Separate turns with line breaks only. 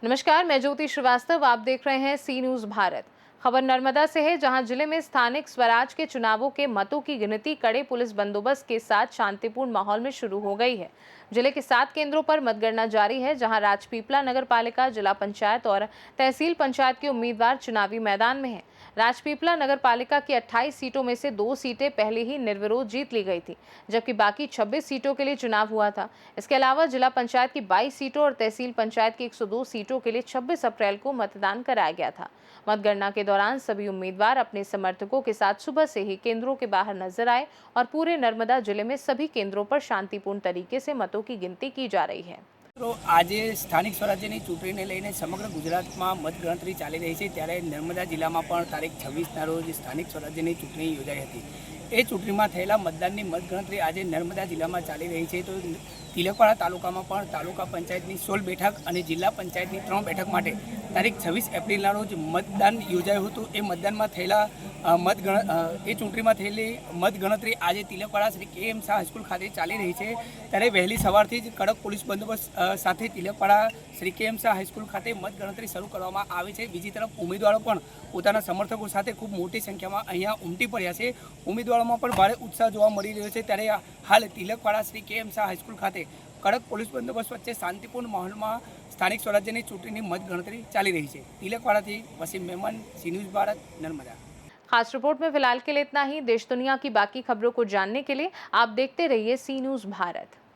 नमस्कार, मैं ज्योति श्रीवास्तव। आप देख रहे हैं सी न्यूज भारत। खबर नर्मदा से है, जहां जिले में स्थानिक स्वराज के चुनावों के मतों की गिनती कड़े पुलिस बंदोबस्त के साथ शांतिपूर्ण माहौल में शुरू हो गई है। जिले के 7 केंद्रों पर मतगणना जारी है, जहां राजपीपला नगर पालिका, जिला पंचायत और तहसील पंचायत के उम्मीदवार चुनावी मैदान में हैं। राजपीपला नगर पालिका की 28 सीटों में से 2 सीटें पहले ही निर्विरोध जीत ली गई थी, जबकि बाकी 26 सीटों के लिए चुनाव हुआ था। इसके अलावा जिला पंचायत की 22 सीटों और तहसील पंचायत की 102 सीटों के लिए 26 अप्रैल को मतदान कराया गया था। मतगणना के दौरान सभी उम्मीदवार अपने समर्थकों के साथ सुबह से ही केंद्रों के बाहर नजर आए और पूरे नर्मदा जिले में सभी केंद्रों पर शांतिपूर्ण तरीके से मतों की गिनती की जा रही है।
तो आज स्थानिक स्वराज्यની ચૂંટણીને લઈને સમગ્ર ગુજરાતમાં મતગણતરી ચાલી રહી છે, ત્યારે નર્મદા જિલ્લામાં પણ તારીખ 26ના રોજ સ્થાનિક સ્વરાજ્યની ચૂંટણી યોજાઈ હતી। એ ચૂંટણીમાં થયેલા મતદાનની મતગણતરી આજે નર્મદા જિલ્લામાં ચાલી રહી છે। તો તિલકવાડા તાલુકામાં પણ તાલુકા પંચાયતની 16 બેઠક અને જિલ્લા પંચાયતની 3 બેઠક માટે તારીખ 26 એપ્રિલના રોજ મતદાન યોજાયું હતું। એ મતદાનમાં થયેલા એ ચૂંટણીમાં થયેલી મતગણતરી આજે તિલકવાડા શ્રી KM શાહ હાઈસ્કૂલ ખાતે ચાલી રહી છે। ત્યારે વહેલી સવારથી જ કડક પોલીસ બંદોબસ્ત સાથે તિલકવાડા શ્રી KM શાહ હાઈસ્કૂલ ખાતે મતગણતરી શરૂ કરવામાં આવી છે। બીજી તરફ ઉમેદવારો પણ પોતાના સમર્થકો સાથે ખૂબ મોટી સંખ્યામાં અહીંયા ઉમટી પડ્યા છે। ઉમેદવારોમાં પણ ભારે ઉત્સાહ જોવા મળી રહ્યો છે। ત્યારે હાલ તિલકવાડા શ્રી KM શાહ હાઈસ્કૂલ ખાતે કડક પોલીસ બંદોબસ્ત વચ્ચે શાંતિपूर्ण માહોલમાં સ્થાનિક સ્વરાજ્યની ચૂંટણીની મતગણતરી ચાલી રહી છે। तिलकवाड़ा वसीम मेमन, सी न्यूज़ भारत, नर्मदा।
खास रिपोर्ट में फिलहाल के लिए इतना ही। देश दुनिया की बाकी खबरों को जानने के लिए आप देखते रहिए सी न्यूज भारत।